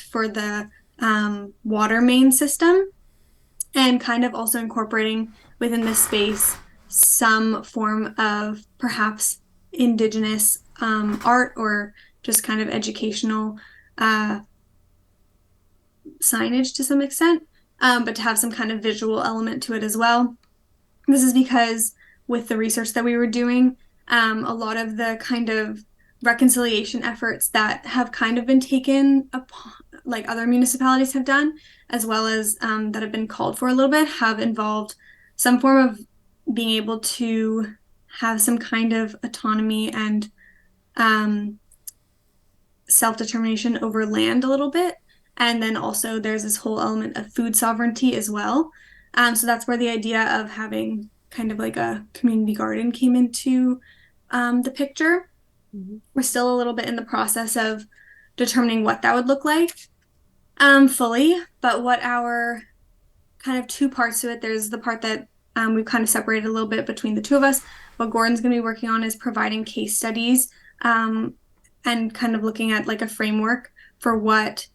element for the water main system, and kind of also incorporating within this space some form of perhaps Indigenous art or just kind of educational uh, signage to some extent, but to have some kind of visual element to it as well. This is because with the research that we were doing, a lot of the kind of reconciliation efforts that have kind of been taken upon, like other municipalities have done, as well as that have been called for a little bit, have involved some form of being able to have some kind of autonomy and self-determination over land a little bit. And then also there's this whole element of food sovereignty as well. So that's where the idea of having kind of like a community garden came into the picture. Mhm. We're still a little bit in the process of determining what that would look like fully, but what our kind of two parts to it. There's the part that we've kind of separated a little bit between the two of us. What Gordon's going to be working on is providing case studies and kind of looking at like a framework for what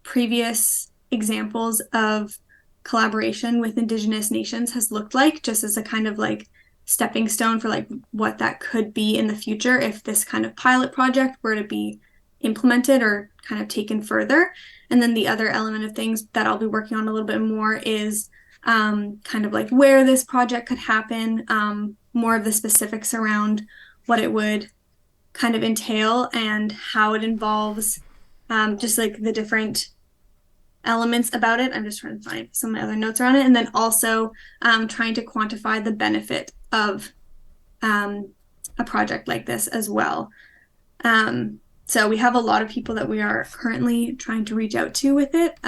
previous examples of collaboration with Indigenous nations has looked like, just as a kind of like stepping stone for like what that could be in the future if this kind of pilot project were to be implemented or kind of taken further. And then the other element of things that I'll be working on a little bit more is kind of like where this project could happen, more of the specifics around what it would kind of entail and how it involves just like the different elements about it. I'm just trying to find some of my other notes around it. And then also trying to quantify the benefit of um, a project like this as well. So we have a lot of people that we are currently trying to reach out to with it.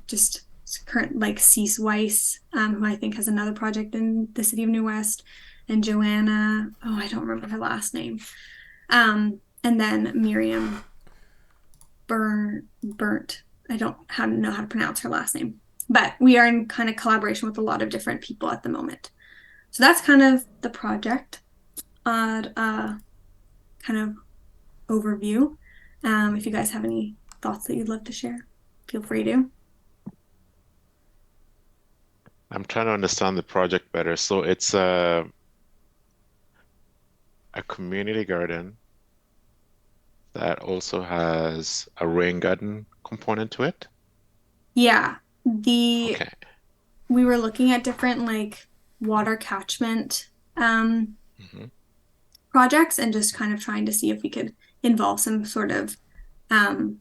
Just current like Cease Weiss, who I think has another project in the city of New West, and Joanna. Oh, I don't remember her last name. And then Miriam Burnt. I don't know how to pronounce her last name, but we are in kind of collaboration with a lot of different people at the moment. So that's kind of the project kind of overview. If you guys have any thoughts that you'd love to share, feel free to. I'm trying to understand the project better. So it's a community garden that also has a rain garden component to it. Yeah, the Okay. we were looking at different like water catchment Hmm. projects and just kind of trying to see if we could involve some sort of um,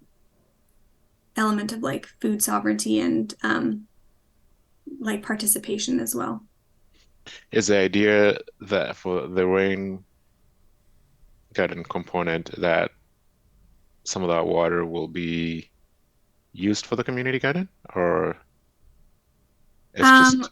element of like food sovereignty and like participation as well. Is the idea that for the rain garden component that some of that water will be used for the community garden, or it's Um, just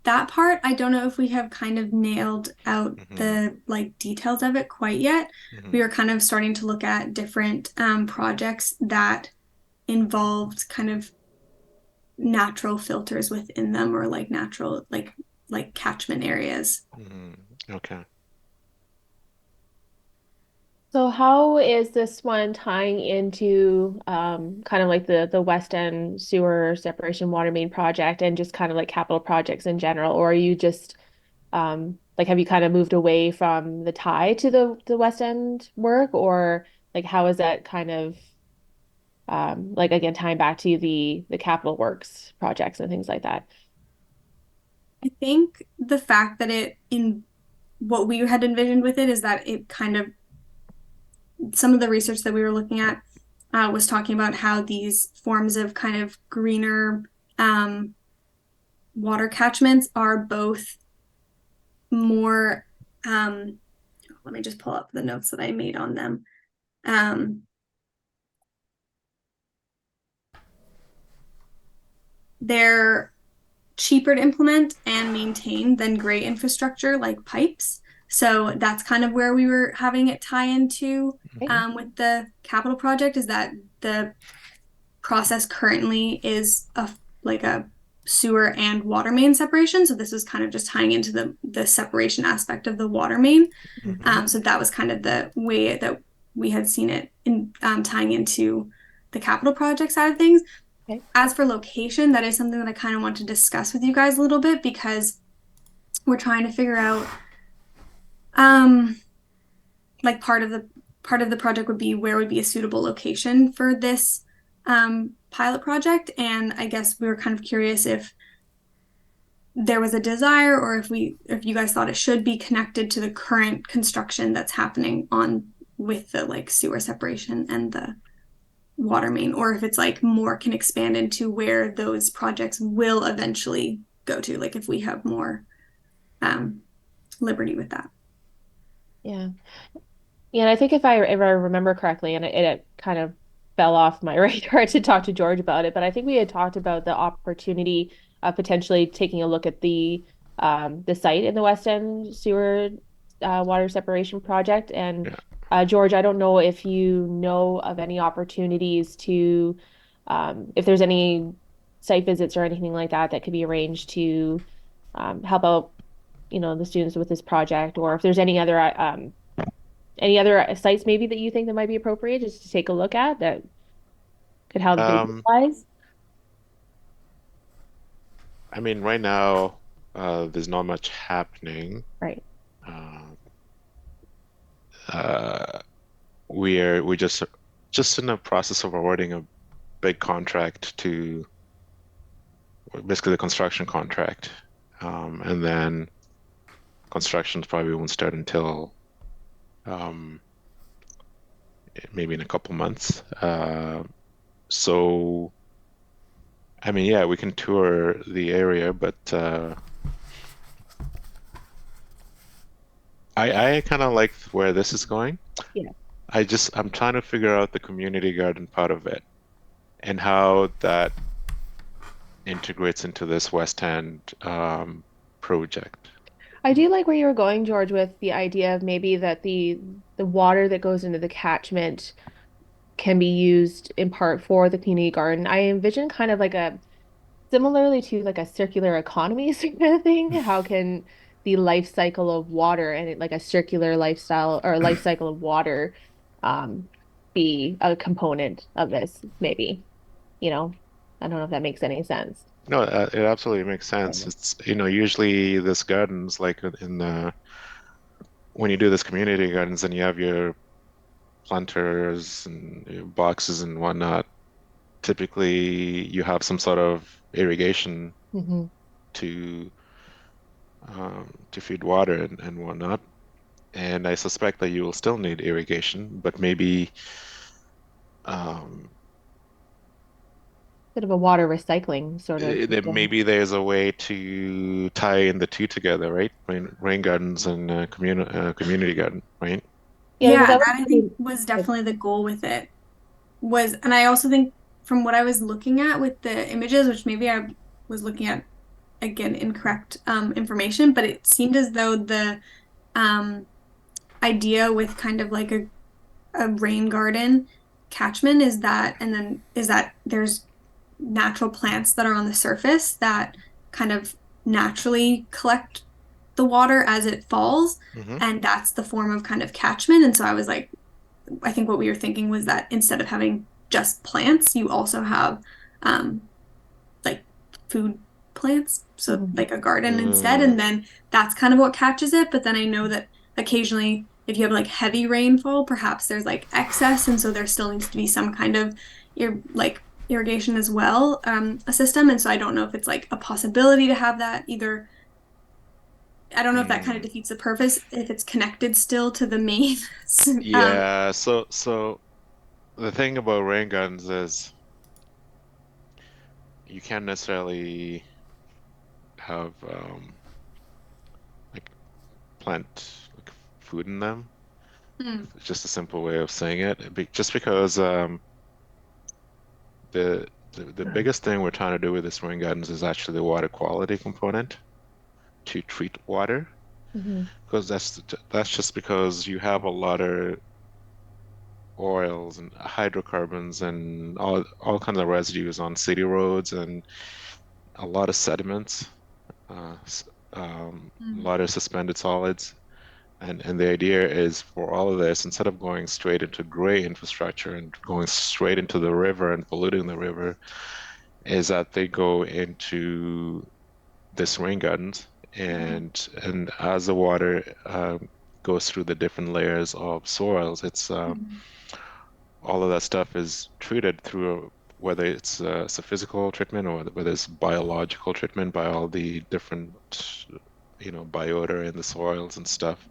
that part, I don't know if we have kind of nailed out hmm the like details of it quite yet. hmm We are kind of starting to look at different projects that involved kind of natural filters within them or like natural like catchment areas. hmm Okay. So how is this one tying into kind of like the West End sewer separation water main project and just kind of like capital projects in general? Or are you just like have you kind of moved away from the tie to the West End work, or like how is that kind of like again tying back to the capital works projects and things like that? I think the fact that it in what we had envisioned with it is that it kind of some of the research that we were looking at was talking about how these forms of kind of greener um, water catchments are both more. Let me just pull up the notes that I made on them. Um, they're cheaper to implement and maintain than gray infrastructure like pipes. So that's kind of where we were having it tie into Right? hmm with the capital project is that the process currently is like a sewer and water main separation. So this was kind of just tying into the separation aspect of the water main. hmm So that was kind of the way that we had seen it in tying into the capital project side of things. Okay. As for location, that is something that I kind of want to discuss with you guys a little bit because we're trying to figure out um like part of the project would be where would be a suitable location for this pilot project. And I guess we were kind of curious if there was a desire or if you guys thought it should be connected to the current construction that's happening on with the like sewer separation and the water main, or if it's like more can expand into where those projects will eventually go to, like if we have more um, liberty with that. Yeah. Yeah, and I think if I remember correctly, and it kind of fell off my radar to talk to George about it, but I think we had talked about the opportunity of potentially taking a look at the site in the West End sewer water separation project. And Yeah. George, I don't know if you know of any opportunities to if there's any site visits or anything like that that could be arranged to help out, the students with this project, or if there's any other sites maybe that you think that might be appropriate just to take a look at that could help Um, visualize? I mean, right now, there's not much happening. Right. Uh, uh, we're just in the process of awarding a big contract to basically the construction contract, and then construction probably won't start until um, maybe in a couple months. So, I mean, yeah, we can tour the area, but I kind of like where this is going. Yeah. I'm trying to figure out the community garden part of it and how that integrates into this West End project. I do like where you were going, George, with the idea of maybe that the water that goes into the catchment can be used in part for the community garden. I envision kind of like a similarly to like a circular economy sort of thing. How can the life cycle of water and like a circular lifestyle or life cycle of water um, be a component of this, maybe? You know, I don't know if that makes any sense. No, it absolutely makes sense. Um, It's, usually this gardens, like in the when you do this community gardens, and you have your planters and your boxes and whatnot. Typically, you have some sort of irrigation mhm. to to feed water and whatnot. And I suspect that you will still need irrigation, but maybe um, Bit of a water recycling sort of system. maybe there's a way to tie in the two together, right? Rain gardens and community garden, right? Yeah, because Yeah, that that I think was was definitely the goal with it. Was, and I also think from what I was looking at with the images, which maybe I was looking at again incorrect information, but it seemed as though the um, idea with kind of like a rain garden catchment is that, and then is that there's natural plants that are on the surface that kind of naturally collect the water as it falls, Hmm. and that's the form of kind of catchment. And so I was like, I think what we were thinking was that instead of having just plants, you also have um, like food plants, so Mhm. like a garden instead, Mm, and then that's kind of what catches it. But then I know that occasionally, if you have like heavy rainfall, perhaps there's like excess, and so there still needs to be some kind of like irrigation as well, a system. And so I don't know if it's like a possibility to have that either. I don't know if that kind of mm. defeats the purpose if it's connected still to the main. um, Yeah, so the thing about rain gardens is you can't necessarily have like plant like food in them. hmm, It's just a simple way of saying it. Just because the biggest thing we're trying to do with this rain gardens is actually the water quality component to treat water. Mhm. Because that's just because you have a lot of oils and hydrocarbons and all kinds of residues on city roads and a lot of sediments, a hmm, lot of suspended solids. And the idea is for all of this, instead of going straight into gray infrastructure and going straight into the river and polluting the river, is that they go into this rain gardens, and as the water goes through the different layers of soils, it's Mhm. all of that stuff is treated through whether it's a physical treatment or whether it's biological treatment by all the different biota in the soils and stuff.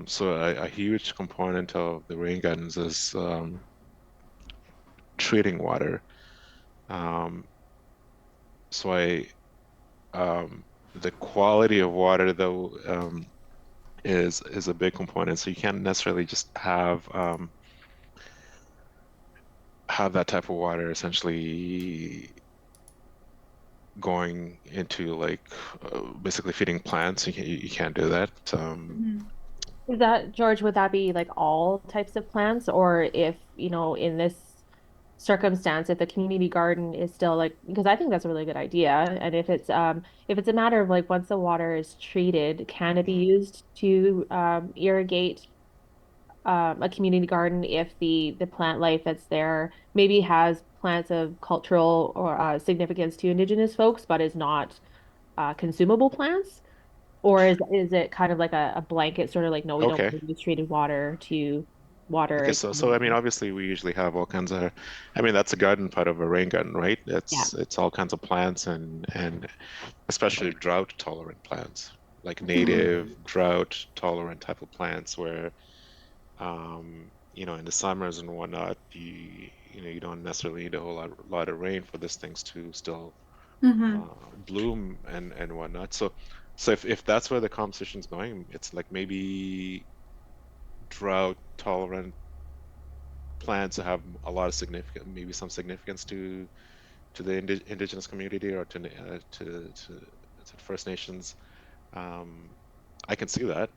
So a huge component of the rain gardens is treating water. Um, so I the quality of water though is a big component. So you can't necessarily just have that type of water essentially going into like basically feeding plants. You can't do that. Mhm. Is that, George, would that be like all types of plants? Or if, in this circumstance, if the community garden is still like, because I think that's a really good idea. And if it's a matter of like once the water is treated, can it be used to irrigate a community garden if the plant life that's there maybe has plants of cultural or significance to Indigenous folks, but is not consumable plants? Or is it kind of like a blanket sort of like, no, we don't Okay. want to use treated water to water Okay, a so I mean, community? obviously, we usually have all kinds of. I mean, that's a garden part of a rain garden, right? Yeah. It's all kinds of plants and especially drought tolerant plants, like Mhm. native drought tolerant type of plants, where in the summers and whatnot, you don't necessarily need a whole lot of rain for these things to still Mhm. bloom and whatnot. So if that's where the conversation's going, it's like maybe drought tolerant plants that have a lot of significant, maybe some significance to the indigenous community or to First Nations. Um, I can see that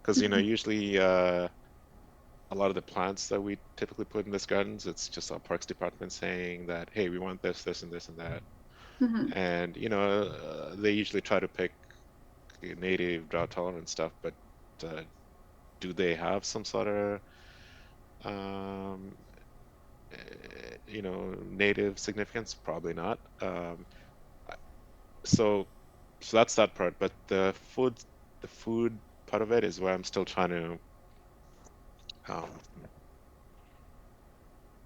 because Mhm. usually a lot of the plants that we typically put in these gardens, it's just our parks department saying that, hey, we want this, this, and this, and that, Mhm. and they usually try to pick native drought tolerant stuff, but uh, do they have some sort of um, native significance? Probably not. So so that's that part, but the food part of it is where I'm still trying to um,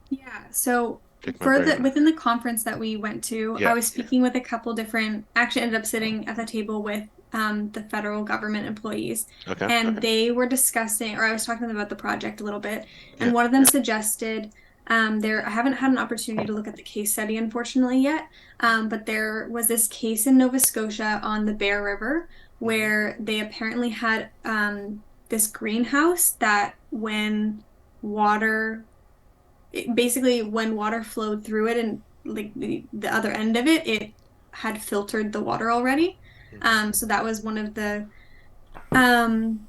Yeah, so pick my for brain the on. within the conference that we went to, I Yeah. was speaking with a couple different, actually ended up sitting at the table with the federal government employees, Okay. and they were discussing, or I was talking to them about the project a little bit, Yeah. and one of them suggested I haven't had an opportunity to look at the case study unfortunately yet, but there was this case in Nova Scotia on the Bear River Hmm. where they apparently had this greenhouse that when water basically when water flowed through it and like the other end of it, it had filtered the water already. Hmm. So that was one of the um,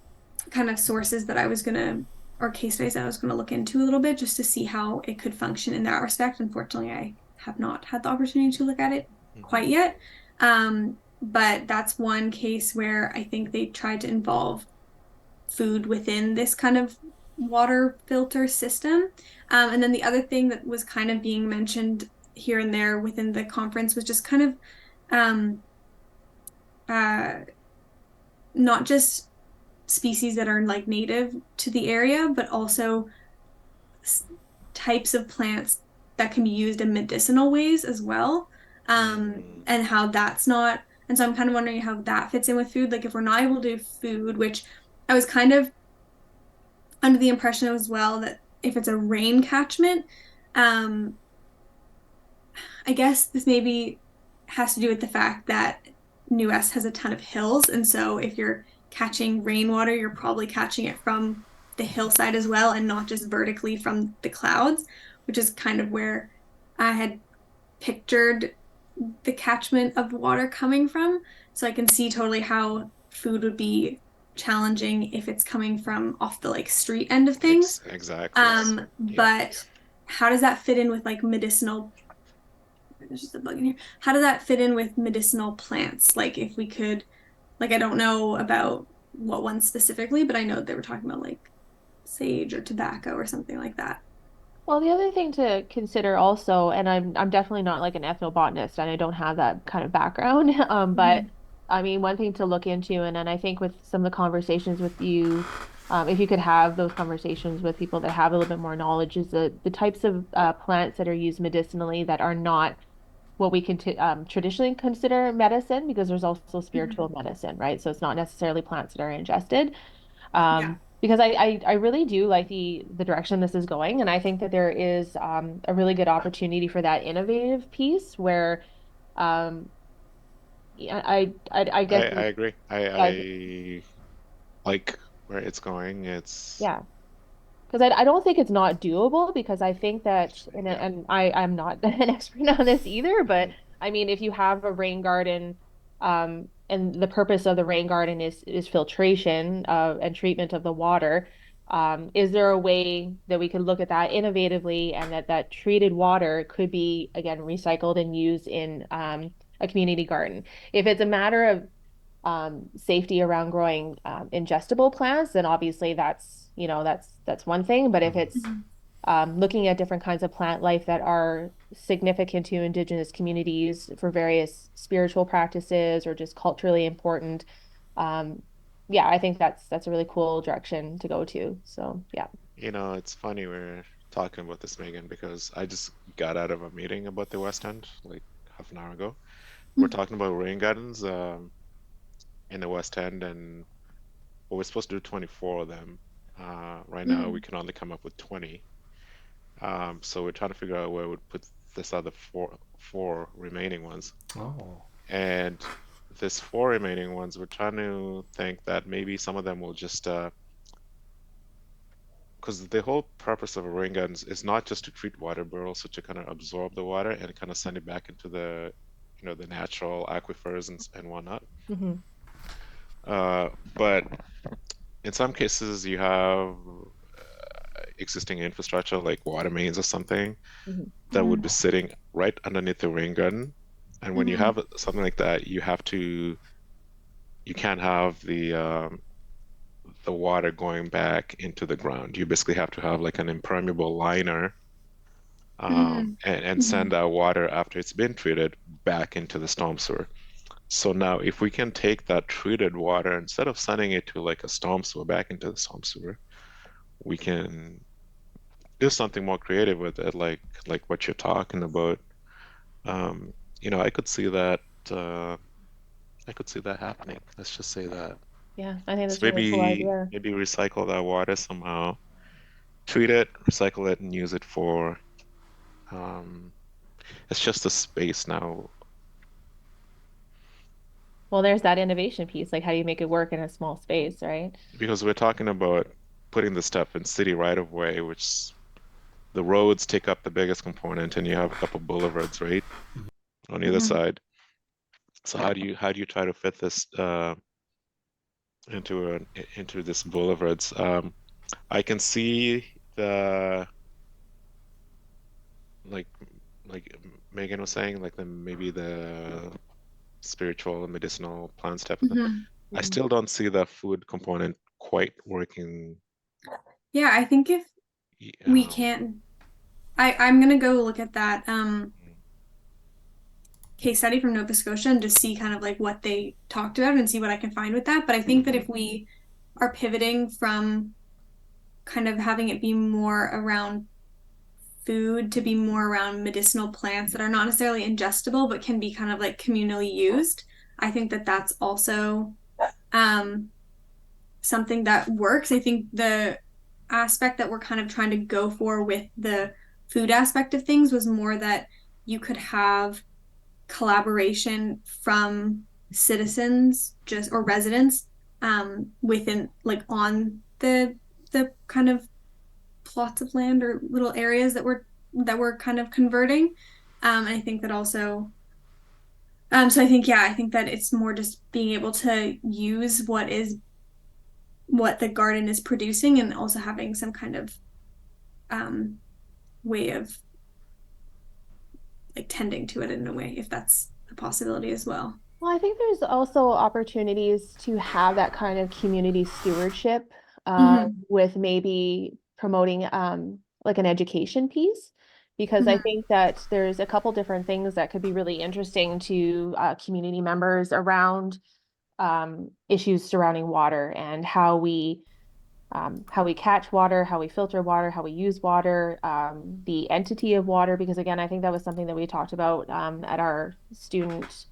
kind of sources that I was gonna or case studies that I was gonna look into a little bit just to see how it could function in that respect. Unfortunately, I have not had the opportunity to look at it Hmm. quite yet. But that's one case where I think they tried to involve food within this kind of water filter system. And then the other thing that was kind of being mentioned here and there within the conference was just kind of um, uh, not just species that are like native to the area, but also types of plants that can be used in medicinal ways as well. Hmm. And how that's not. And so I'm kind of wondering how that fits in with food. Like if we're not able to do food, which I was kind of under the impression as well that if it's a rain catchment, um, I guess this maybe has to do with the fact that New West has a ton of hills. And so if you're catching rainwater, you're probably catching it from the hillside as well and not just vertically from the clouds, which is kind of where I had pictured the catchment of water coming from. So I can see totally how food would be challenging if it's coming from off the like street end of things. Exactly. Yeah. But how does that fit in with like medicinal? There's just a bug in here. How does that fit in with medicinal plants? Like if we could, like I don't know about what one specifically, but I know they were talking about like sage or tobacco or something like that. Well, the other thing to consider also, and I'm definitely not like an ethnobotanist and I don't have that kind of background, but Mhm. I mean, one thing to look into, and then I think with some of the conversations with you, if you could have those conversations with people that have a little bit more knowledge, is the types of plants that are used medicinally that are not what we can traditionally consider medicine, because there's also spiritual Mhm. medicine, right? So it's not necessarily plants that are ingested. Yeah. Because I really do like the direction this is going, and I think that there is a really good opportunity for that innovative piece where um, yeah, I guess I agree. uh, I like where it's going. It's yeah. Because I don't think it's not doable because I think that, yeah. and I'm not an expert on this either, but Mhm. I mean, if you have a rain garden, and the purpose of the rain garden is filtration and treatment of the water, is there a way that we could look at that innovatively and that treated water could be again recycled and used in a community garden? If it's a matter of safety around growing ingestible plants, then obviously that's one thing. But if it's Mhm. looking at different kinds of plant life that are significant to Indigenous communities for various spiritual practices or just culturally important, um, yeah, I think that's a really cool direction to go to. So yeah. It's funny we're talking about this, Megan, because I just got out of a meeting about the West End like half an hour ago. We're talking about rain gardens in the West End, and we're supposed to do 24 of them. Right now, we Mhm. can only come up with 20. So we're trying to figure out where we'd put this other four remaining ones. Oh. And this four remaining ones, we're trying to think that maybe some of them will just because the whole purpose of a rain gun is not just to treat water, but also to kind of absorb the water and kind of send it back into the natural aquifers and whatnot. Hmm. But in some cases, you have existing infrastructure like water mains or something Hmm. that would be Mhm. sitting right underneath the rain garden. And when you Mhm. have something like that, you can't have the water going back into the ground. You basically have to have like an impermeable liner Mhm. and send Mhm. that water after it's been treated back into the storm sewer. So now, if we can take that treated water instead of sending it to like a storm sewer back into the storm sewer, we can do something more creative with it, like what you're talking about. Um, I could see that. Uh, I could see that happening. Let's just say that. Yeah, I think So that's a really cool maybe idea. maybe recycle that water somehow, treat it, recycle it, and use it for. Um, it's just a space now. Well, there's that innovation piece. Like, how do you make it work in a small space, right? Because we're talking about putting the stuff in city right of way, which the roads take up the biggest component, and you have a couple boulevards, right, on either Mhm. side. So how do you try to fit this into this boulevards? I can see the like like Megan was saying, like maybe the spiritual and medicinal plant stuff. Mhm. I Mhm. still don't see the food component quite working. Yeah, I think if we Um, can't, I'm gonna go look at that case study from Nova Scotia and just see kind of like what they talked about and see what I can find with that. But I think that mhm. if we are pivoting from kind of having it be more around food to be more around medicinal plants that are not necessarily ingestible but can be kind of like communally used, I think that that's also um, something that works. I think the aspect that we're kind of trying to go for with the food aspect of things was more that you could have collaboration from citizens just or residents within like on the kind of plots of land or little areas that we're kind of converting. And I think that also so I think yeah, I think that it's more just being able to use what the garden is producing and also having some kind of um way of like tending to it in a way if that's a possibility as well. Well, I think there's also opportunities to have that kind of community stewardship Hmm. with maybe promoting like an education piece, because I Hmm. think that there's a couple different things that could be really interesting to community members around issues surrounding water and how we catch water, how we filter water, how we use water, the entity of water, because again, I think that was something that we talked about at our student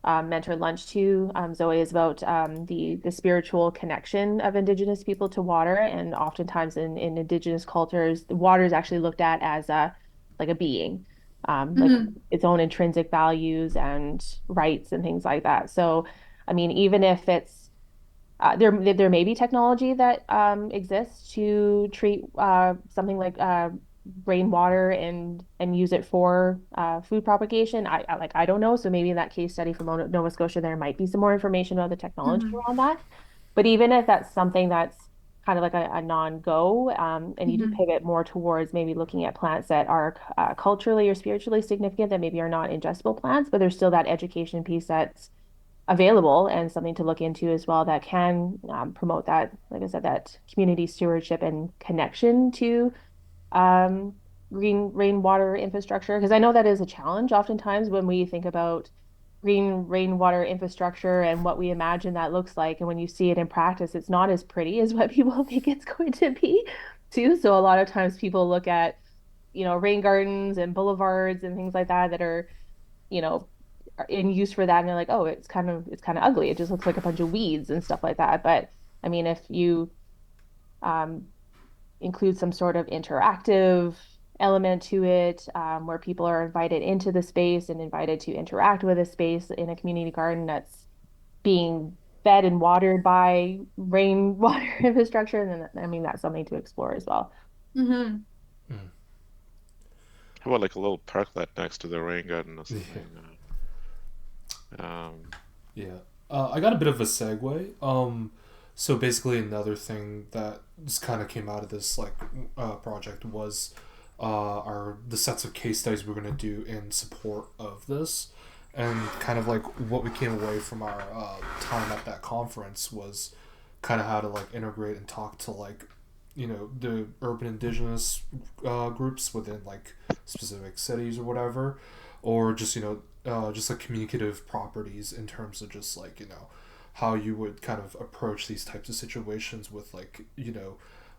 mentor lunch too, Zoe, is about the spiritual connection of Indigenous people to water, and oftentimes in Indigenous cultures, the water is actually looked at as a like a being, like Hmm. its own intrinsic values and rights and things like that. So, I mean, even if it's there may be technology that exists to treat something like rainwater and use it for food propagation. I don't know. So maybe in that case study from Nova Scotia, there might be some more information about the technology Hmm. around that. But even if that's something that's kind of like a non-go, and you do Hmm. pivot more towards maybe looking at plants that are culturally or spiritually significant, that maybe are not ingestible plants, but there's still that education piece that's available and something to look into as well that can promote that, like I said, that community stewardship and connection to um, green rainwater infrastructure. Because I know that is a challenge oftentimes when we think about green rainwater infrastructure and what we imagine that looks like. And when you see it in practice, it's not as pretty as what people think it's going to be, too. So a lot of times people look at, rain gardens and boulevards and things like that that are, you know, in use for that and they're like, oh, it's kind of ugly. It just looks like a bunch of weeds and stuff like that. But I mean, if you um, include some sort of interactive element to it, where people are invited into the space and invited to interact with a space in a community garden that's being fed and watered by rainwater infrastructure, then I mean that's something to explore as well. Hmm. Mm. How about like a little parklet next to the rain garden or Yeah. something? Um, Yeah. I got a bit of a segue. So basically, another thing that just kind of came out of this project was our the sets of case studies we're gonna do in support of this, and kind of like what we came away from our time at that conference was kind of how to like integrate and talk to the urban indigenous groups within like specific cities or whatever, or just just like communicative properties in terms of just like how you would kind of approach these types of situations with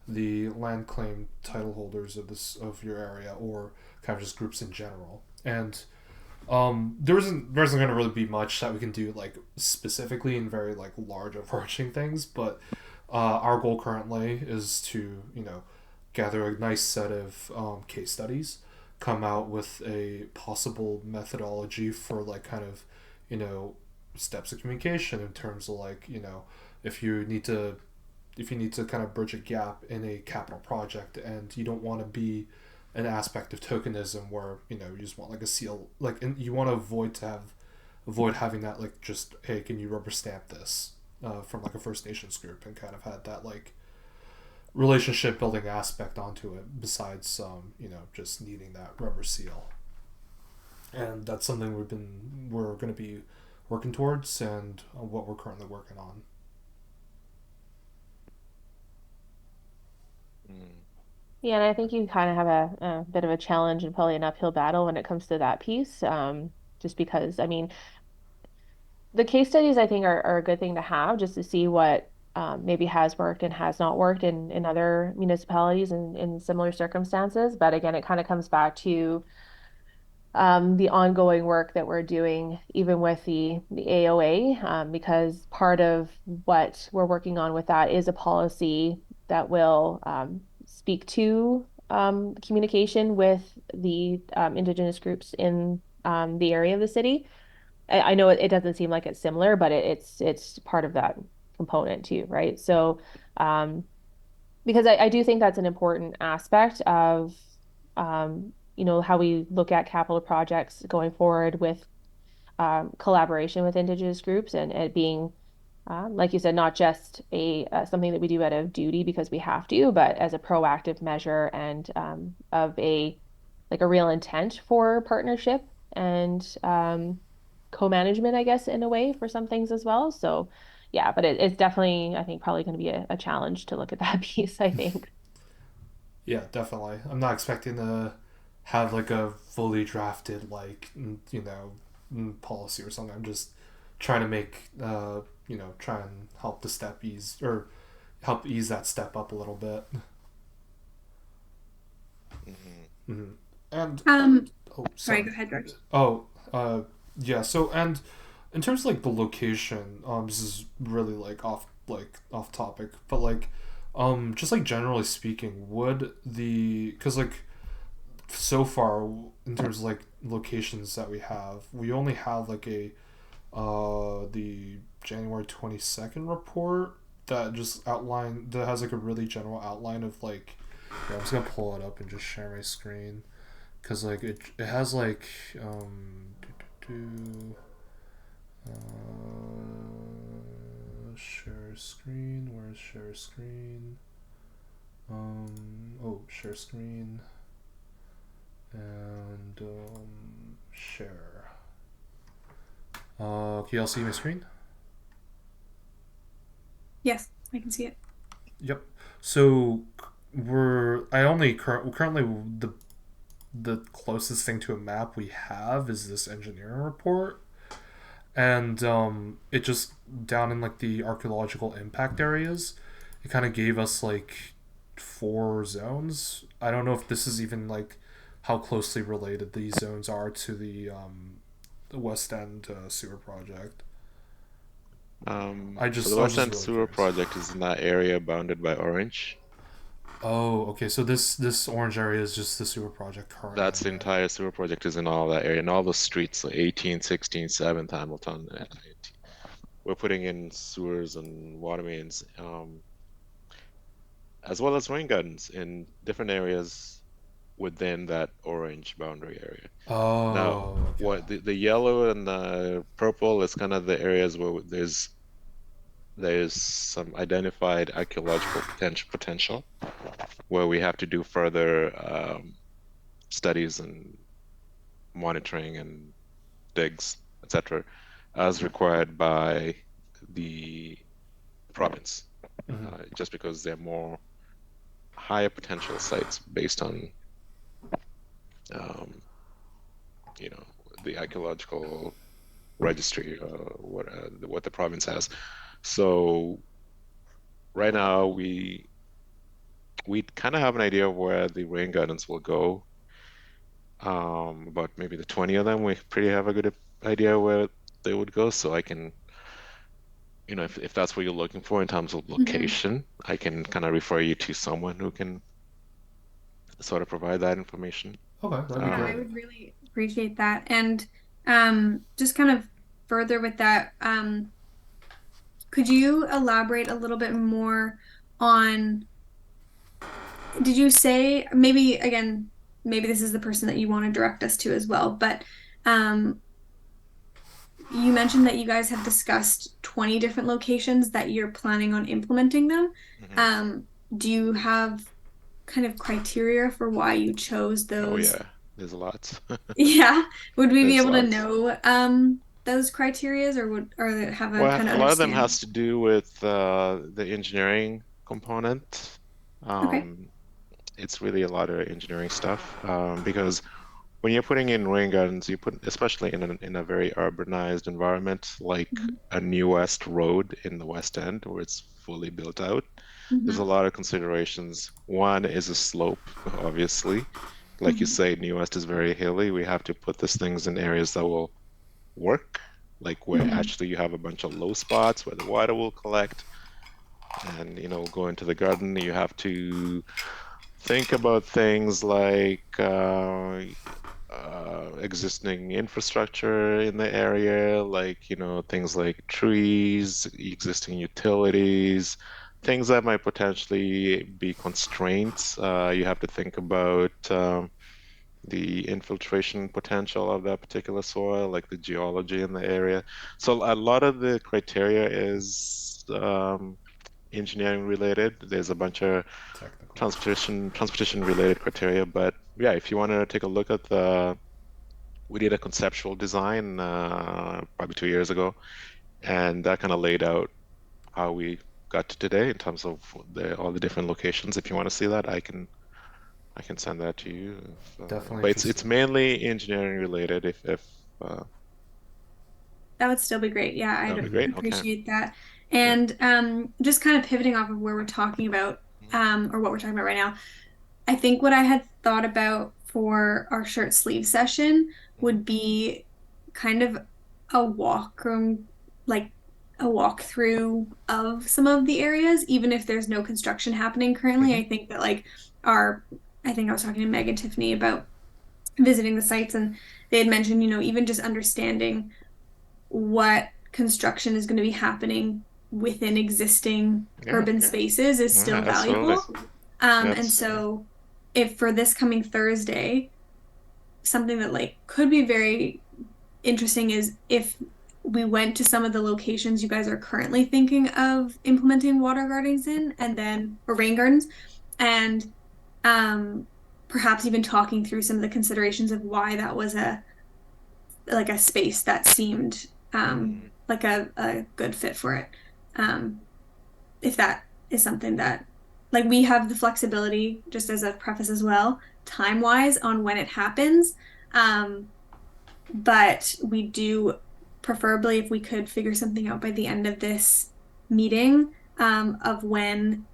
the land claim title holders of your area, or kind of just groups in general. And there isn't going to really be much that we can do like specifically in very like large overarching things, but our goal currently is to gather a nice set of case studies, come out with a possible methodology for like kind of you know steps of communication in terms of like if you need to if you need to kind of bridge a gap in a capital project and you don't want to be an aspect of tokenism where you just want like a seal, like, and you want to avoid having that like just, hey, can you rubber stamp this from like a First Nations group, and kind of had that like relationship building aspect onto it besides just needing that rubber seal. And that's something we're going to be working towards, and what we're currently working on. mm, Yeah, and I think you kind of have a bit of a challenge and probably an uphill battle when it comes to that piece. Just because, I mean, the case studies I think are a good thing to have just to see what maybe has worked and has not worked in other municipalities and in similar circumstances. But again, it kind of comes back to the ongoing work that we're doing, even with the AOA, because part of what we're working on with that is a policy that will speak to communication with the Indigenous groups in the area of the city. I know it doesn't seem like it's similar, but it's part of that component too, right? So, um, because I do think that's an important aspect of how we look at capital projects going forward with collaboration with Indigenous groups and it being like you said, not just a something that we do out of duty because we have to, but as a proactive measure and of a like a real intent for partnership and co-management, I guess, in a way for some things as well. So yeah, but it's definitely, I think, probably going to be a challenge to look at that piece, I think. Yeah, definitely. I'm not expecting to have like a fully drafted policy or something. I'm just trying to make try and help the step ease or help ease that step up a little bit. Mhm. Hmm. And oh, Sorry, sorry. go ahead, George. Oh, yeah. So, and in terms of like the location, this is really off topic, but just like generally speaking, would the because like so far in terms of like locations that we only have like a the January 22nd report that has like a really general outline of like yeah, I'm just gonna pull it up and just share my screen because like it has like share screen. Where's share screen? Share screen and share. Can you all see my screen? Yes, I can see it. Yep. So currently the closest thing to a map we have is this engineering report, and it just down in like the archaeological impact areas, it kind of gave us like 4 zones. I don't know if this is even like how closely related these zones are to the West End sewer project. So the I was West just End really Sewer curious. Project is in that area bounded by Orange. Oh, okay. So this orange area is just the sewer project That's currently, the right? entire sewer project is in all that area, and all the streets, so 18, 16, 7th, Hamilton. We're putting in sewers and water mains, as well as rain gardens in different areas within that orange boundary area. Now, Oh, okay. what the yellow and the purple is kind of the areas where there's some identified archaeological potential where we have to do further studies and monitoring and digs, etc., as required by the province, Hmm. just because they're more higher potential sites based on, um, you know, the archaeological registry, what the province has. So right now we kind of have an idea of where the rain gardens will go. About maybe the 20 of them, we pretty have a good idea where they would go. So I can, if that's what you're looking for in terms of Hmm. location, I can kind of refer you to someone who can sort of provide that information. Okay, that'd be Yeah, I great. would really appreciate that. And just kind of further with that, could you elaborate a little bit more on, did you say, maybe again, maybe this is the person that you want to direct us to as well, but um, you mentioned that you guys have discussed 20 different locations that you're planning on implementing them. Mhm. Um, do you have kind of criteria for why you chose Oh those? yeah, there's lots. Yeah. Would we be There's able to lots. know those criterias or have a Well, kind of a lot of them understanding? has to do with the engineering component. Okay. Um, it's really a lot of engineering stuff because when you're putting in rain gardens, you put, especially in a very urbanized environment like Mhm. a New West Road in the West End, where it's fully built out. There's a Mhm. lot of considerations. One is a slope, obviously. Like you Mhm. say, New West is very hilly. We have to put these things in areas that will work, like where Mhm. actually you have a bunch of low spots where the water will collect. And, go into the garden, you have to think about things like existing infrastructure in the area, like, things like trees, existing utilities, things that might potentially be constraints. You have to think about the infiltration potential of that particular soil, like the geology in the area. So a lot of the criteria is engineering related. There's a bunch of Technical. transportation related criteria, but yeah, if you want to take a look at the we did a conceptual design probably 2 years ago, and that kind of laid out how we got to today in terms of all the different locations. If you want to see that, I can send that to you. Definitely But it's interesting. mainly engineering related. If That would still be great. Yeah, that'd be I'd great. Okay. appreciate that. Sure. And just kind of pivoting off of where we're talking about, or what we're talking about right now, I think what I had thought about for our shirt sleeve session would be kind of a walk like a walkthrough of some of the areas, even if there's no construction happening currently. Mhm. I think that I think I was talking to Meg and Tiffany about visiting the sites, and they had mentioned, even just understanding what construction is going to be happening within existing Yeah. urban spaces is Yeah, still absolutely. valuable. And That's so if for this coming Thursday, something that like could be very interesting is if we went to some of the locations you guys are currently thinking of implementing water gardens in, and then or rain gardens, and um perhaps even talking through some of the considerations of why that was a space that seemed like a good fit for it. Um, if that is something that like we have the flexibility, just as a preface as well, time wise on when it happens. Um, but we do preferably if we could figure something out by the end of this meeting of when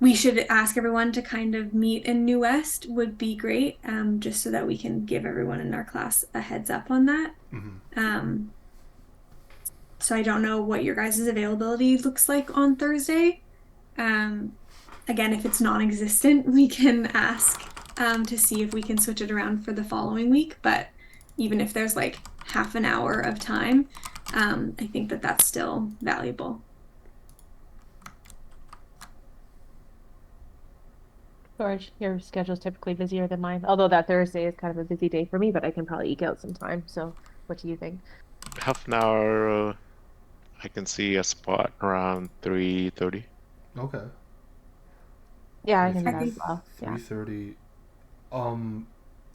we should ask everyone to kind of meet in New West would be great, just so that we can give everyone in our class a heads up on that. Mhm. Um, so I don't know what your guys' availability looks like on Thursday. Again, if it's non-existent, we can ask to see if we can switch it around for the following week. But even if there's like half an hour of time, I think that that's still valuable. George, your schedule's typically busier than mine, although that Thursday is kind of a busy day for me, but I can probably eke out some time. So what do you think? half an hour. I can see a spot around 3:30. Okay. Yeah, I can do I that as think well. Yeah. 3:30. Um,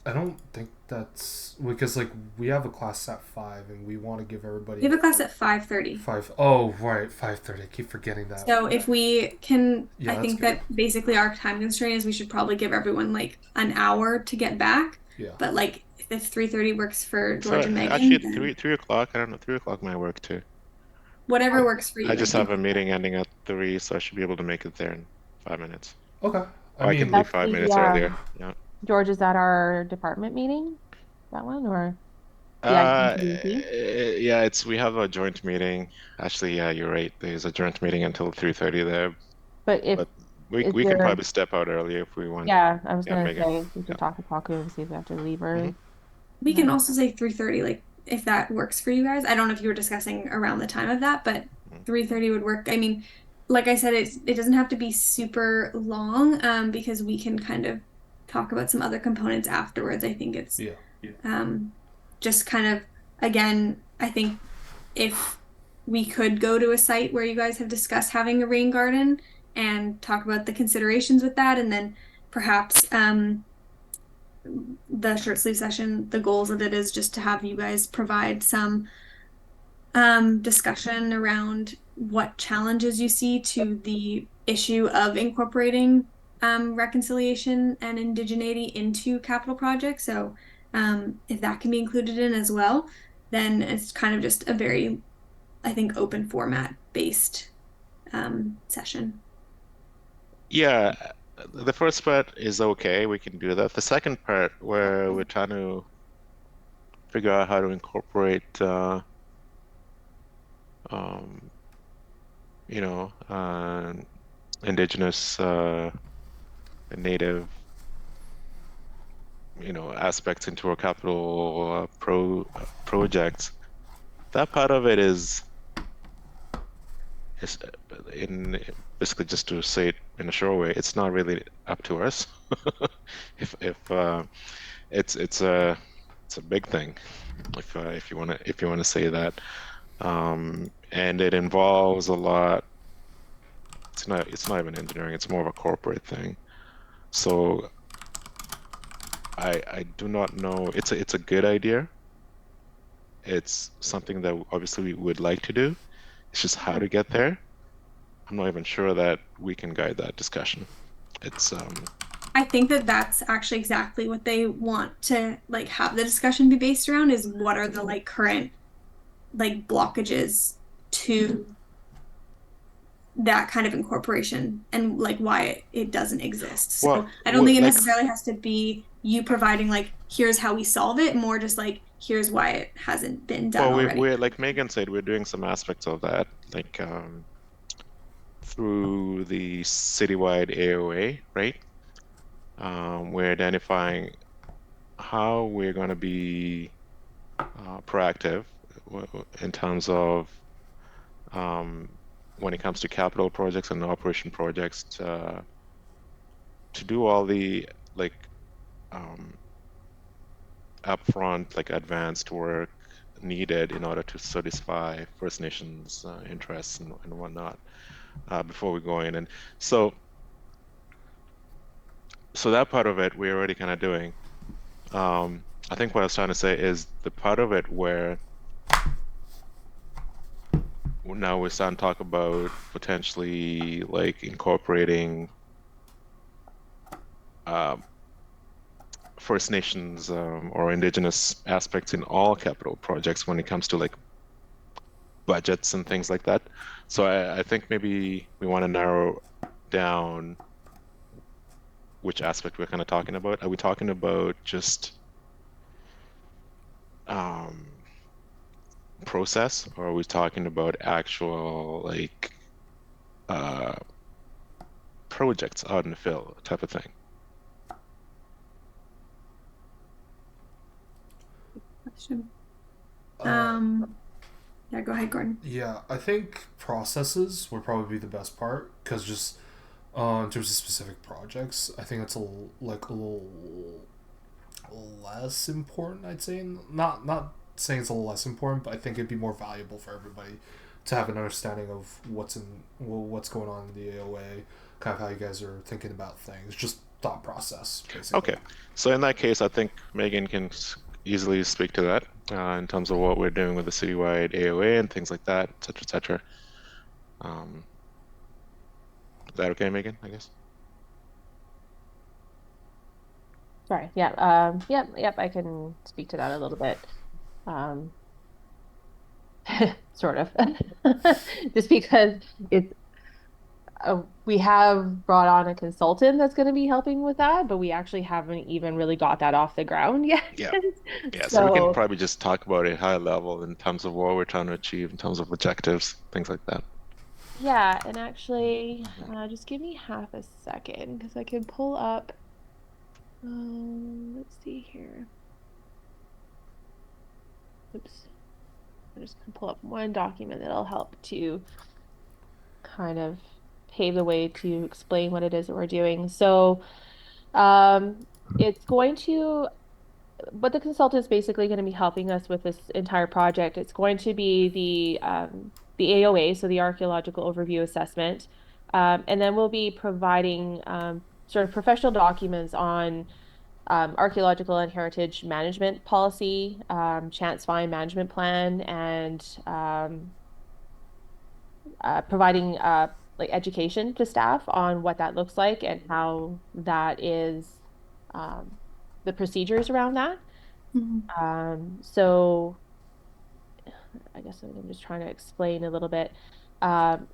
I don't think that's because like we have a class at 5 and we want to give we everybody have a class at 5:30. 5. Oh, right, 5:30. I keep forgetting that. So if we can, Yeah, I that's think good. that basically our time constraint is we should probably give everyone like an hour to get back. Yeah. But like if 3:30 works for So George and actually, Megan, at then 3 o'clock. I don't know. 3 o'clock might work too. whatever works for I you, I just have think. a meeting ending at 3, so I should be able to make it there in 5 minutes. Okay. I Or I can mean, leave That's 5 minutes the earlier. Yeah. George, is that our department meeting? That one or the Uh, ICP? yeah, we have a joint meeting. Actually, yeah, you're right. There's a joint meeting until 3:30 there, But if but we is we can there, probably step out earlier if we want. yeah, I was Yeah, gonna Megan. say we Yeah. should talk to Paku and see if we have to leave hmm early. We can Yeah. also say 3:30, like if that works for you guys. I don't know if you were discussing around the time of that, but 3:30 would work. I mean, like I said, it doesn't have to be super long, because we can kind of talk about some other components afterwards. I think it's yeah. um, just kind of, again, I think if we could go to a site where you guys have discussed having a rain garden and talk about the considerations with that, and then perhaps the shirt sleeve session, the goals of it is just to have you guys provide some discussion around what challenges you see to the issue of incorporating reconciliation and indigeneity into capital projects. So if that can be included in as well, then it's kind of just a very, I think, open format based session. Yeah, the first part is okay. We can do that. The second part, where we're trying to figure out how to incorporate, um, indigenous, and native, aspects into our capital projects. That part of it is in basically, just to say it in a short way, it's not really up to us. If it's a big thing, if you wanna say that, and it involves a lot. It's not even engineering. It's more of a corporate thing. So I do not know. It's a good idea. It's something that obviously we would like to do. It's just how to get there. I'm not even sure that we can guide that discussion. It's I think that that's actually exactly what they want to like have the discussion be based around is what are the like current like blockages to that kind of incorporation and like why it doesn't exist. So I don't think it like necessarily has to be you providing like here's how we solve it, more just like here's why it hasn't been done well already. we're like Megan said, we're doing some aspects of that, like through the citywide AOA, right? We're identifying how we're going to be proactive in terms of when it comes to capital projects and operation projects to do all the like upfront like advanced work needed in order to satisfy First Nations interests and whatnot before we go in. And so that part of it we're already kind of doing. I think what I was trying to say is the part of it where now we're starting to talk about potentially like incorporating First Nations or Indigenous aspects in all capital projects when it comes to like budgets and things like that. So I think maybe we want to narrow down which aspect we're kind of talking about. Are we talking about just process, or are we talking about actual like projects out in the field type of thing? Question. Uh, Yeah, go ahead, Gordon. yeah, I think processes would probably be the best part because just in terms of specific projects, I think it's like a little less important. I'd say not saying it's a little less important, but I think it'd be more valuable for everybody to have an understanding of what's going on in the AOA, kind of how you guys are thinking about things, just thought process, basically. Okay, so in that case, I think Megan can easily speak to that in terms of what we're doing with the citywide AOA and things like that, et cetera, et cetera. Is that okay, Megan, I guess? Sorry. Yeah. Yep. I can speak to that a little bit. Um, sort of. Just because it's we have brought on a consultant that's going to be helping with that, but we actually haven't even really got that off the ground yet. Yeah. Yeah, so we can So probably just talk about it high level in terms of what we're trying to achieve, in terms of objectives, things like that. yeah, and actually, just give me half a second because I can pull up. Let's see here. Oops. I'm just gonna pull up one document that'll help to kind of pave the way to explain what it is that we're doing. So, it's going to, what the consultant is basically going to be helping us with this entire project. It's going to be the AOA, so the Archaeological Overview Assessment, and then we'll be providing sort of professional documents on archaeological and heritage management policy, chance find management plan, and providing like education to staff on what that looks like and how that is the procedures around that. So I guess I'm just trying to explain a little bit. Um,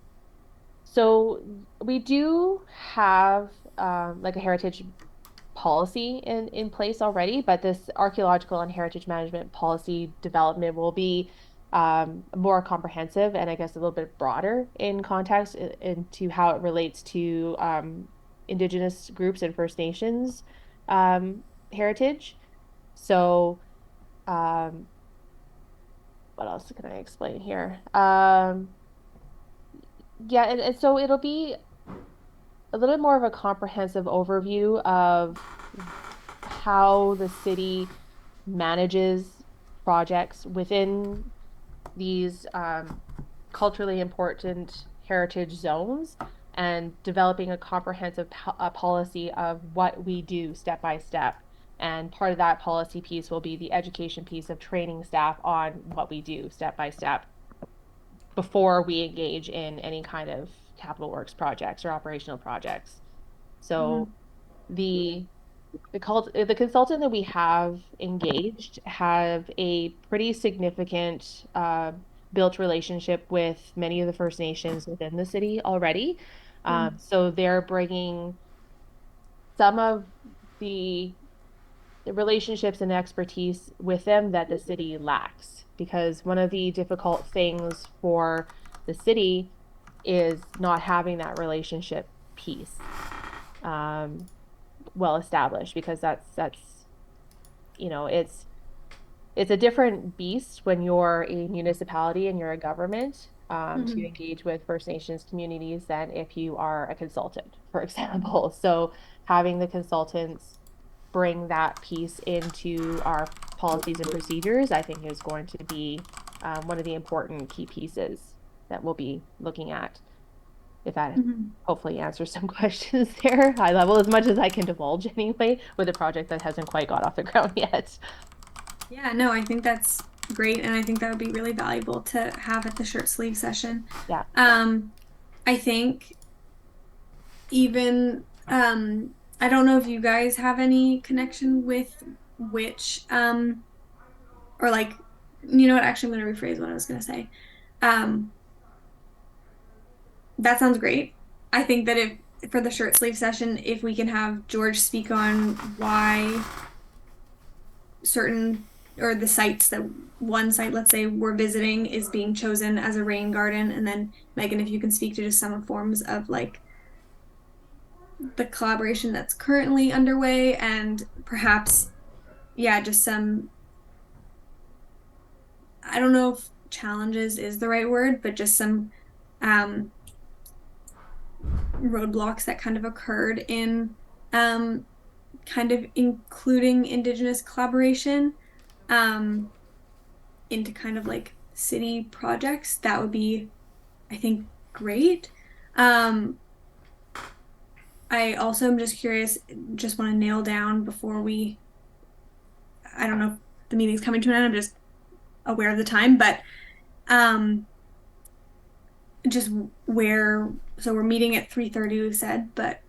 so we do have like a heritage policy in place already, but this archaeological and heritage management policy development will be more comprehensive and I guess a little bit broader in context into how it relates to Indigenous groups and First Nations heritage. So, um, what else can I explain here? Yeah, and so it'll be a little bit more of a comprehensive overview of how the city manages projects within these culturally important heritage zones and developing a comprehensive policy of what we do step by step And part of that policy piece will be the education piece of training staff on what we do step by step before we engage in any kind of capital works projects or operational projects. So the consultant that we have engaged have a pretty significant built relationship with many of the First Nations within the city already. So they're bringing some of the relationships and expertise with them that the city lacks. Because one of the difficult things for the city is not having that relationship piece well established, because that's it's a different beast when you're a municipality and you're a government to engage with First Nations communities than if you are a consultant, for example. So having the consultants bring that piece into our policies and procedures, I think is going to be one of the important key pieces that we'll be looking at. If that hopefully answers some questions there, high level, as much as I can divulge anyway, with a project that hasn't quite got off the ground yet. Yeah, no, I think that's great, and I think that would be really valuable to have at the shirt sleeve session. Yeah. I think even I don't know if you guys have any connection with which or like, you know what, actually I'm going to rephrase what I was going to say. Um that sounds great. I think that if for the shirt sleeve session, if we can have George speak on why certain or the sites that one site, let's say, we're visiting is being chosen as a rain garden, and then Megan, if you can speak to just some forms of like the collaboration that's currently underway, and perhaps, yeah, just some, I don't know if challenges is the right word, but just some roadblocks that kind of occurred in kind of including Indigenous collaboration into kind of like city projects. That would be, I think, great. I also am just curious, just want to nail down before we, I don't know if the meeting's coming to an end, I'm just aware of the time, but just where, so we're meeting at 3:30, we said, but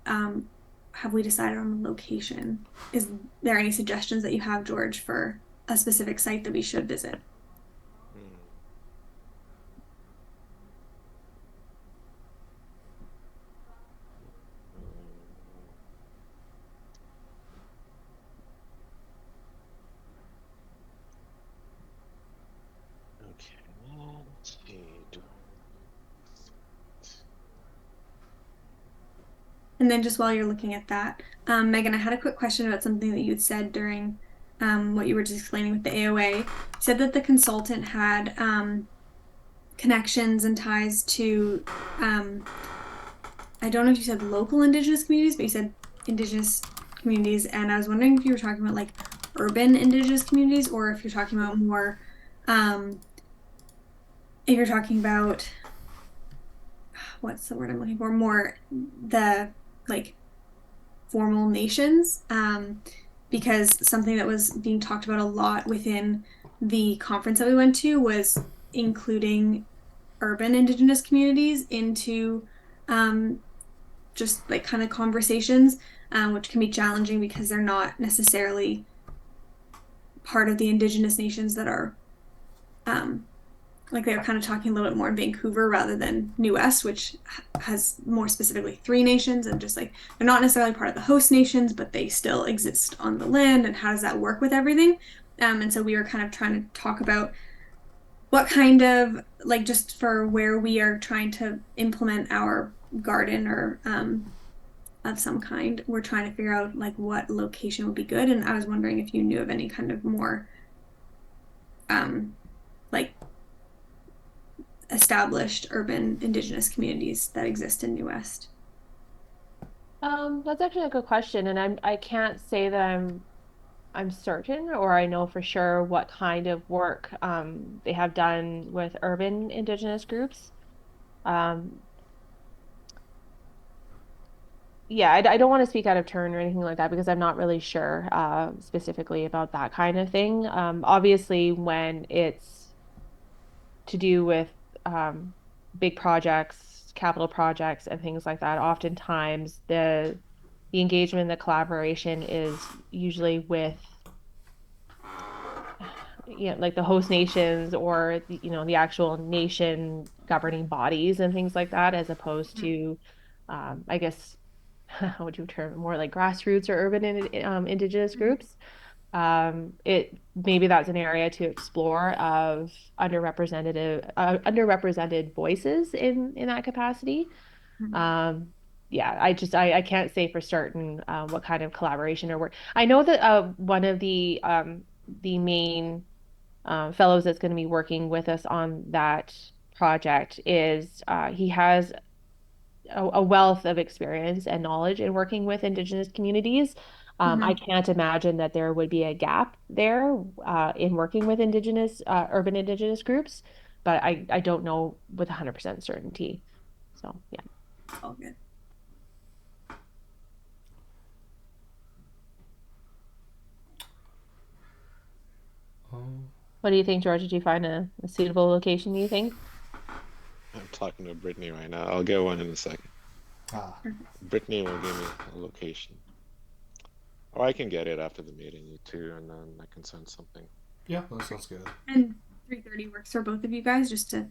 have we decided on the location? Is there any suggestions that you have, George, for a specific site that we should visit? Okay, let's see. And then just while you're looking at that, Megan, I had a quick question about something that you'd said during what you were just explaining with the AOA. You said that the consultant had connections and ties to, I don't know if you said local Indigenous communities, but you said Indigenous communities. And I was wondering if you were talking about like urban Indigenous communities, or if you're talking about more, if you're talking about, what's the word I'm looking for? More the like formal nations, because something that was being talked about a lot within the conference that we went to was including urban Indigenous communities into just like kind of conversations, which can be challenging because they're not necessarily part of the Indigenous nations that are like they were kind of talking a little bit more in Vancouver rather than New West, which has more specifically three nations, and just like they're not necessarily part of the host nations, but they still exist on the land, and how does that work with everything? And so we were kind of trying to talk about what kind of like just for where we are trying to implement our garden or of some kind, we're trying to figure out like what location would be good. And I was wondering if you knew of any kind of more like established urban Indigenous communities that exist in New West. That's actually a good question, and I can't say that I'm certain or I know for sure what kind of work they have done with urban Indigenous groups. yeah, I don't want to speak out of turn or anything like that because I'm not really sure specifically about that kind of thing. Obviously, when it's to do with um, big projects, capital projects, and things like that, oftentimes the engagement, the collaboration is usually with like the host nations or the actual nation governing bodies and things like that, as opposed to, I guess, how would you term it, more like grassroots or urban indigenous groups. It maybe that's an area to explore of underrepresented voices in that capacity. Mhm. Yeah, I can't say for certain what kind of collaboration or work. I know that one of the main fellows that's going to be working with us on that project is he has a wealth of experience and knowledge in working with Indigenous communities. I Mhm. can't imagine that there would be a gap there in working with urban Indigenous groups, but I don't know with 100% certainty. So, yeah. All good. Um, What do you think, George? Did you find a suitable location, do you think? I'm talking to Brittany right now. I'll get one in a second. ah, Brittany will give me a location. Or I can get it after the meeting too, and then I can send something. yeah, that sounds good. And 3:30 works for both of you guys, just to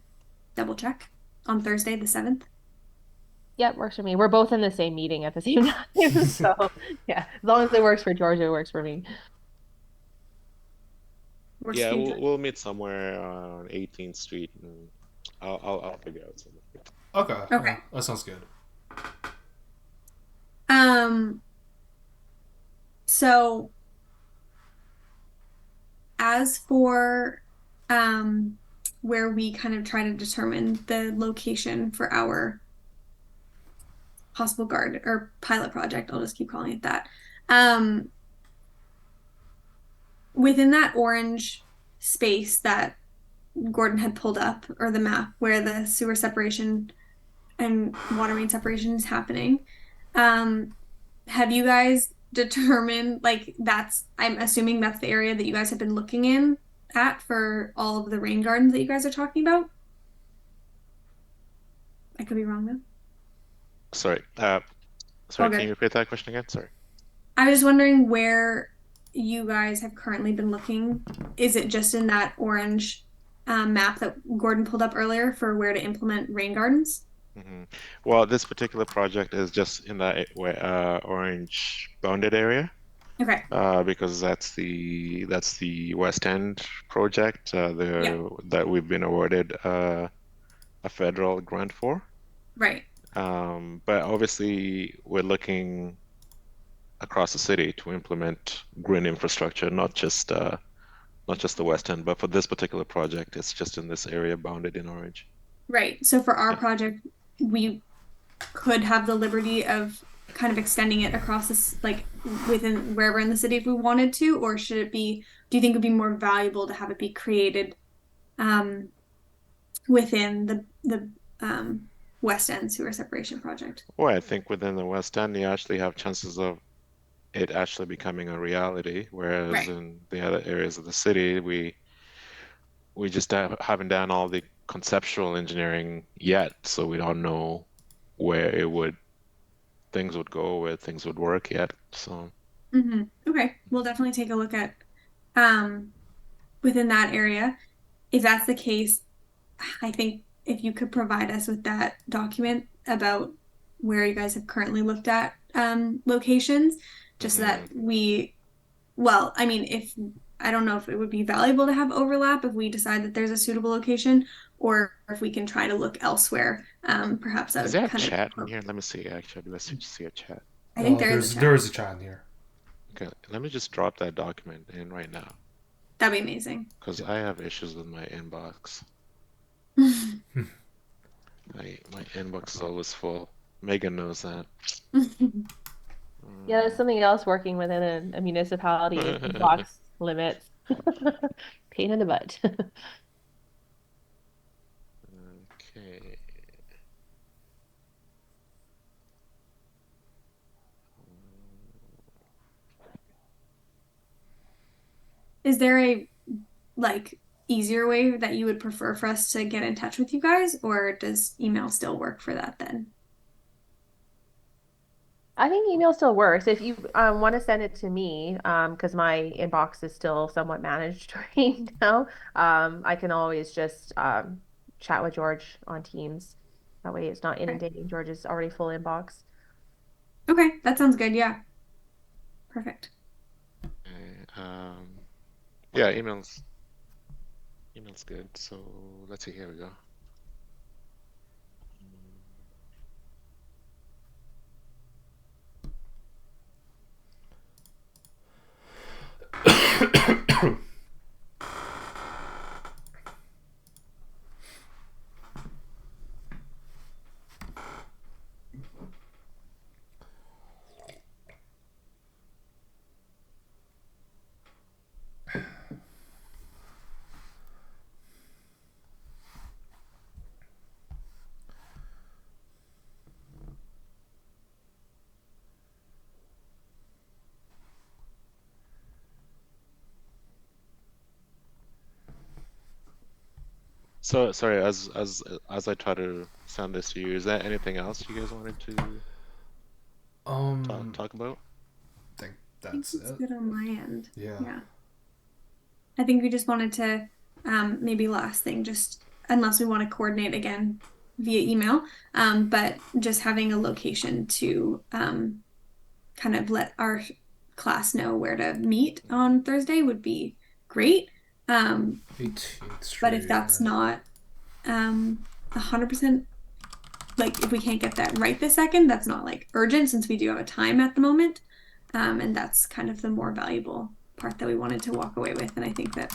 double check on Thursday the 7th. Yep, works for me. We're both in the same meeting at the same time. So, yeah, as long as it works for George, it works for me. Works Yeah, for you, we'll George. we'll meet somewhere on 18th Street, and I'll figure out something. Okay, Okay. that sounds good. Um, so as for um where we kind of try to determine the location for our possible guard or pilot project, I'll just keep calling it that. Um, within that orange space that Gordon had pulled up, or the map where the sewer separation and water main separation is happening, um, have you guys determined, like, I'm assuming that's the area that you guys have been looking in at for all of the rain gardens that you guys are talking about? I could be wrong though. Sorry. All Sorry, can you good. repeat that question again? Sorry. I was wondering where you guys have currently been looking. Is it just in that orange map that Gordon pulled up earlier for where to implement rain gardens? hmm Well, this particular project is just in that orange bounded area, Okay. because that's the West End project, Yeah. that we've been awarded a federal grant for. Right. But obviously, we're looking across the city to implement green infrastructure, not just the West End, but for this particular project, it's just in this area bounded in orange. Right. So for our Yeah. project, we could have the liberty of kind of extending it across this, like within wherever in the city if we wanted to, or should it be, do you think it'd be more valuable to have it be created um, within the West End sewer separation project? Well, I think within the West End, you actually have chances of it actually becoming a reality, whereas Right. in the other areas of the city, we just haven't done all the conceptual engineering yet, so we don't know where things would go, where things would work yet. So, Okay. We'll definitely take a look at um, within that area. If that's the case, I think if you could provide us with that document about where you guys have currently looked at locations, just so that mhm. well, I mean, if I don't know if it would be valuable to have overlap if we decide that there's a suitable location, or if we can try to look elsewhere. Perhaps that Is would there a kind chat in of, here? Let me see. Actually, let's see a chat. I think there is a There chat. is a chat in here. Okay, let me just drop that document in right now That'd be amazing. because I have issues with my inbox. My inbox is always full. Megan knows that. Yeah, there's something else working within a municipality is box limits. Pain in the butt. Okay. Is there a like easier way that you would prefer for us to get in touch with you guys, or does email still work for that then? I think email still works. If you want to send it to me, because my inbox is still somewhat managed right now, I can always just chat with George on Teams. That way it's not Okay. inundating George's already full inbox. Okay, that sounds good. Yeah, perfect. Okay, yeah, email's good. So let's see, here we go. So sorry, as I try to send this to you, is there anything else you guys wanted to Um, talk about? I think I think that's it's it. good on my end. Yeah. Yeah. I think we just wanted to, maybe last thing, just unless we want to coordinate again via email, but just having a location to kind of let our class know where to meet on Thursday would be great. Um, 18th but if Street, that's right? not 100%, like if we can't get that right this second, that's not like urgent since we do have a time at the moment. And that's kind of the more valuable part that we wanted to walk away with. And I think that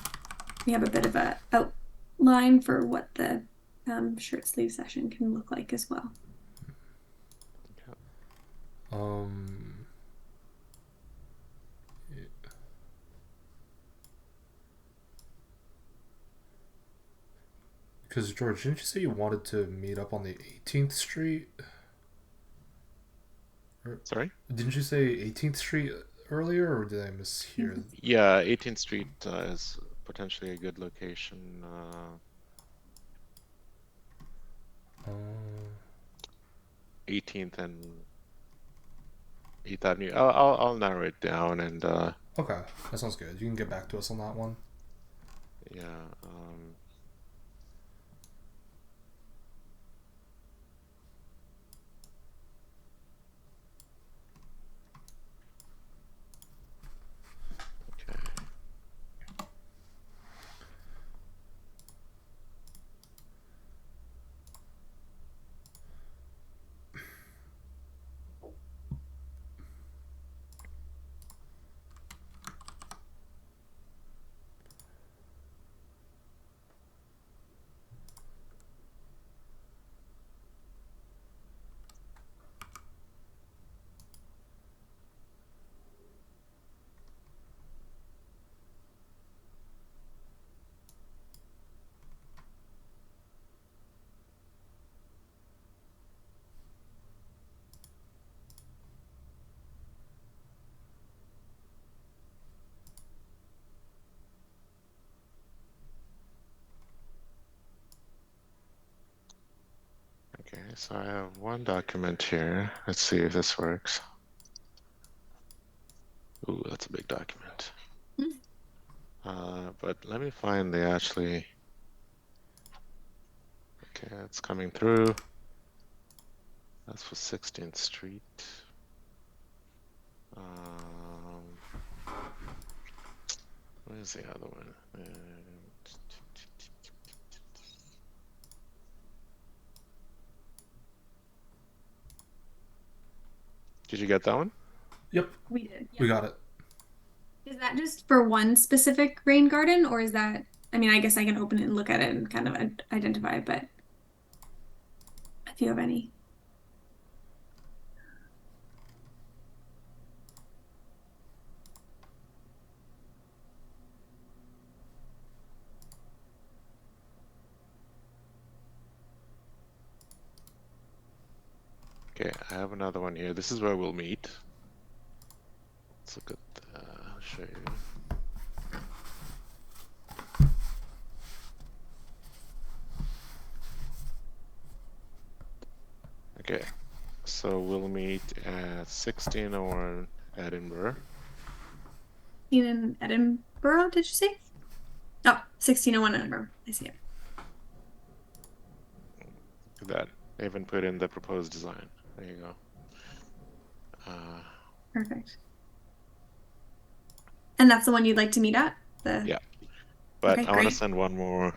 we have a bit of a outline for what the shirt sleeve session can look like as well. Um, because George, didn't you say you wanted to meet up on the 18th Street? Sorry? Didn't you say 18th Street earlier, or did I mishear? Yeah, 18th Street is potentially a good location. Uh, 18th and 8th Avenue. I'll narrow it down and okay, that sounds good. You can get back to us on that one. yeah. Okay. Okay, so I have one document here. Let's see if this works. Ooh, that's a big document. But let me find the actually. Okay, it's coming through. That's for 16th Street. Where's the other one? Did you get that one? Yep, We did. we got it. Is that just for one specific rain garden, or is that, I mean, I guess I can open it and look at it and kind of identify, but if you have any. Okay, I have another one here. This is where we'll meet. Let's look at. I'll show you. Okay, so we'll meet at 1601 Edinburgh. In Edinburgh, did you say? Oh, 1601 Edinburgh. I see it. That I even put in the proposed design. There you go. Perfect. And that's the one you'd like to meet at? Yeah, but Okay, I want to great. send one more.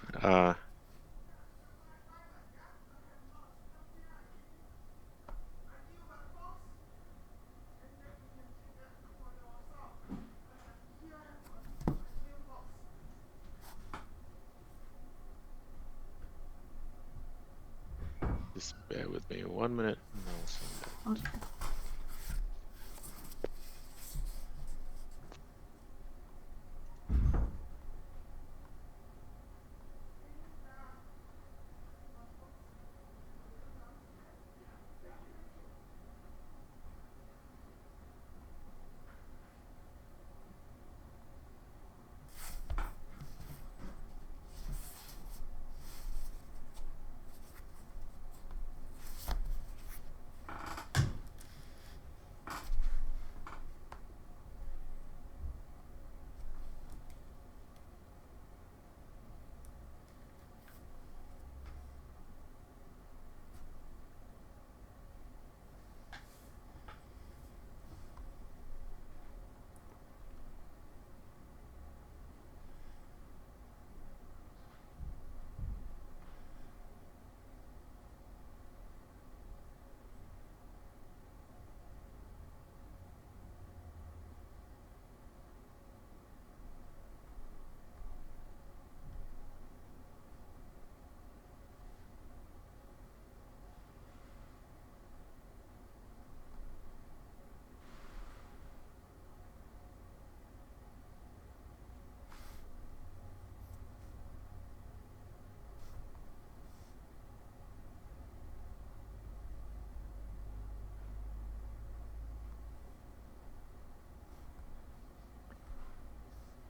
Just bear with me 1 minute. And I'll send it. Okay.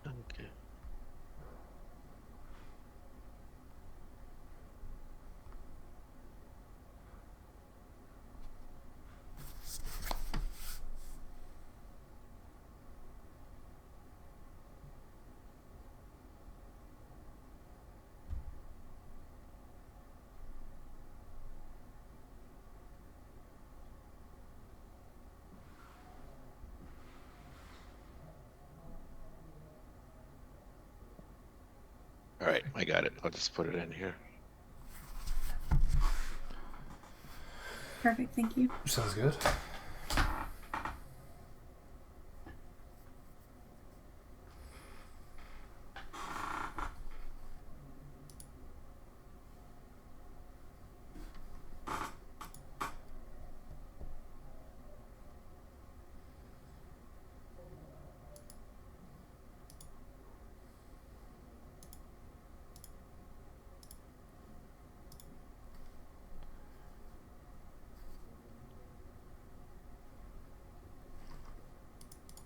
Okay. All right, I got it. I'll just put it in here. Perfect. Thank you. Sounds good.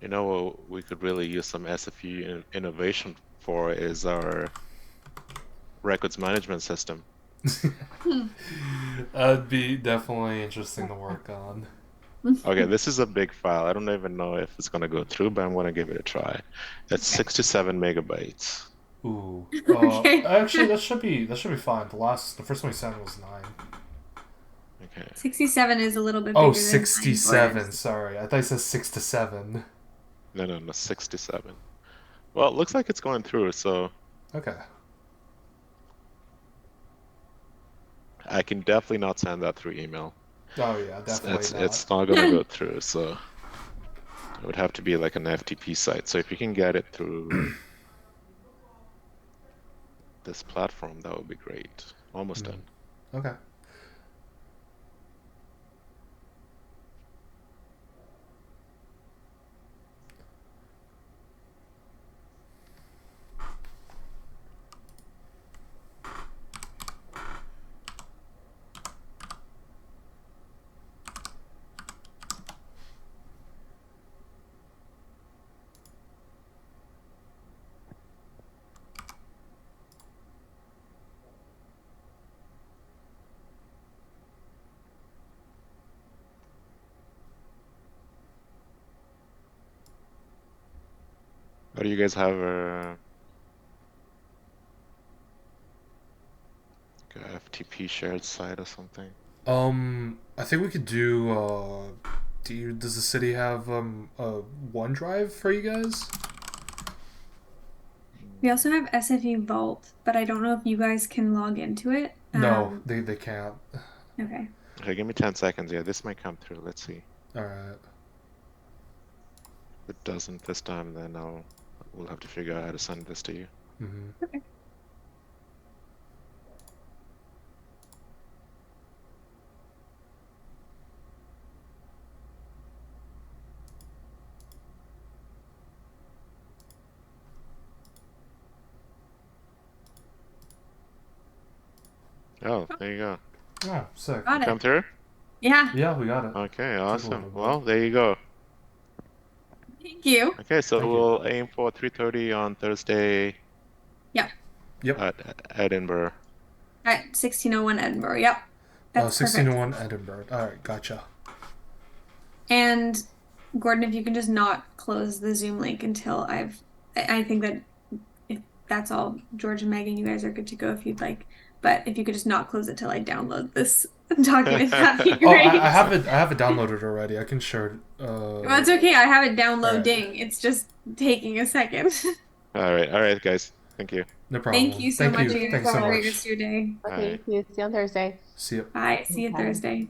You know what we could really use some SFU innovation for is our records management system. That'd be definitely interesting to work on. Okay, this is a big file. I don't even know if it's gonna go through, but I'm gonna give it a try. It's Okay. 67 megabytes. Ooh. Okay. Actually, that should be fine. The first one we sent was 9. Okay. 67 is a little bit Oh, bigger than 67. 9 Sorry, I thought you said 6 to 7. No, 67. Well, it looks like it's going through, so Okay. I can definitely not send that through email. Oh yeah, definitely not. It's not gonna go through, so it would have to be like an FTP site. So if you can get it through this platform, that would be great. Almost done. Okay. Or do you guys have like a FTP shared site or something? I think we could do. Does the city have a OneDrive for you guys? We also have SFU Vault, but I don't know if you guys can log into it. No, they can't. Okay. Okay, give me 10 seconds. Yeah, this might come through. Let's see. All right. If it doesn't this time, then we'll have to figure out how to send this to you. Mm-hmm. Okay. Oh, there you go. Oh, sick. Got Come it. through? Yeah. Yeah, we got it. Okay, little awesome. bit. Well, there you go. Thank you. Okay, so Thank you. we'll aim for 3:30 on Thursday Yep. at Edinburgh. At 1601 Edinburgh. Yep. That's perfect. 1601 Edinburgh. All right, gotcha. And Gordon, if you can just not close the Zoom link until I think that if that's all, George and Megan, you guys are good to go if you'd like. But if you could just not close it till I download this document, that'd be Oh, great. I have it. I have it downloaded already. I can share it. Well, it's okay. I have it Alright. downloading. It's just taking a second. All right, guys. Thank you. No problem. Thank you so much. You guys Thanks have so a great much. rest of your day. Okay, see you on Thursday. See you. Bye. See you Bye. Thursday.